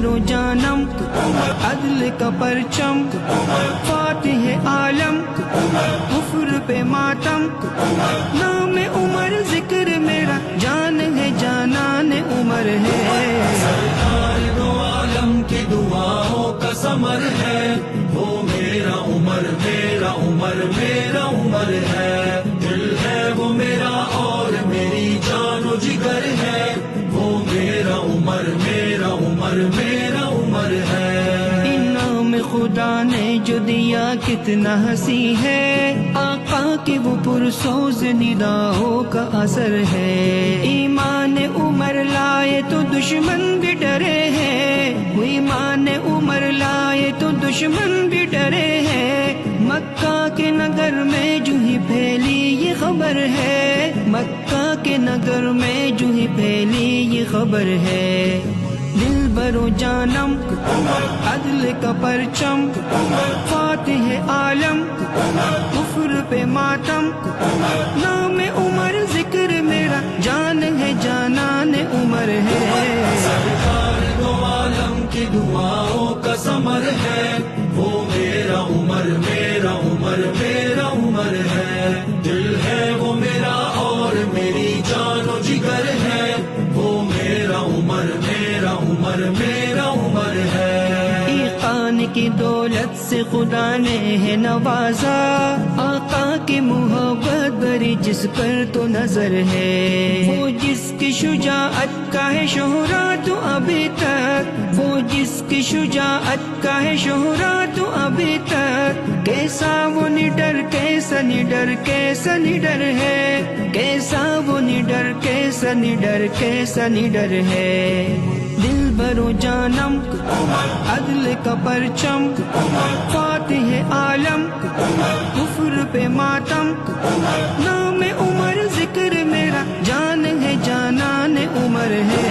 و جانم عدل کا پرچم فاتح عالم کفر پہ ماتم نام عمر ذکر میرا جان ہے جانان عمر ہے سرکار دو عالم کی دعاؤں کا ثمر ہے وہ میرا عمر میرا عمر میرا عمر ہے دل ہے وہ میرا اور میری جان و جگر ہے وہ میرا عمر میرا عمر میرا عمر ہے انعام خدا نے جو دیا کتنا ہنسی ہے آقا کی وہ پرسوز نداؤں کا اثر ہے ایمان عمر لائے تو دشمن بھی ڈرے ہیں وہ ایمان عمر لائے تو دشمن بھی ڈرے ہیں مکہ کے نگر میں جو ہی پھیلی یہ خبر ہے مکہ کے نگر میں جو ہی پھیلی یہ خبر ہے دل و جانم عدل کا پرچم فاتح عالم کفر پہ ماتم نام عمر ذکر میرا جان ہے جانان عمر ہے سرکار دو عالم کی دعاؤں کا ثمر ہے وہ میرا عمر میرا عمر میرا عمر ہے دل ہے وہ میرا اور میری جان و جگر ہے وہ میرا عمر میرا عمر میرا عمر ہے ایقان کی دولت سے خدا نے ہے نوازا آقا کی محبت بری جس پر تو نظر ہے وہ جس کی شجاعت کا ہے شہرا تو ابھی تک وہ جس کی شجاعت کا ہے شہرا تو ابھی تک کیسا وہ نڈر کیسا نڈر کیسا نڈر ہے کیسا وہ نڈر کیسا نڈر کیسا نڈر ہے دل و جانم عدل کا پرچم فاتح عالم کفر پہ ماتم نام عمر ذکر میرا جان ہے جانان عمر ہے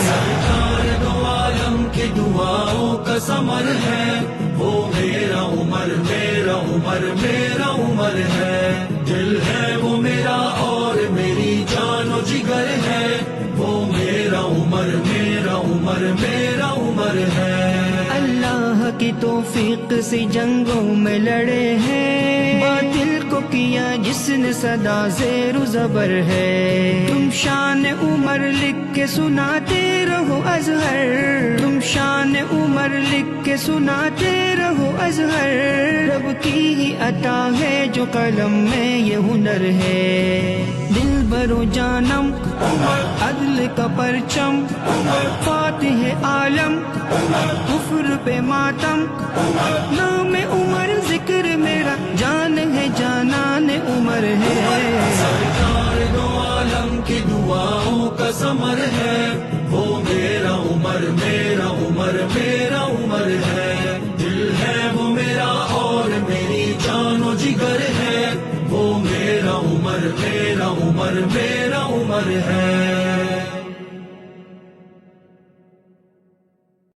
سرکار دو عالم کی دعاؤں کا ثمر ہے وہ میرا عمر میرا عمر میرا عمر ہے دل ہے وہ میرا اور میری جان و جگر ہے وہ میرا عمر میرا عمر میرا عمر ہے اللہ کی توفیق سے جنگوں میں لڑے ہیں باطل کو کیا جس نے صدا زیر و زبر ہے تم شان عمر لکھ کے سناتے رہو اظہر تم شان عمر لکھ کے سناتے رہو اظہر رب کی ہی عطا ہے جو قلم میں یہ ہنر ہے دل و جانم عدل کا پرچم فاتح عالم کفر پہ ماتم نام عمر ذکر میرا جان ہے جانان عمر ہے سرکار دو عالم کی دعاؤں کا ثمر ہے وہ میرا عمر میرا عمر میرا عمر ہے دل ہے وہ میرا اور میری جان و جگر ہے وہ میرا عمر میرا عمر میرا عمر ہے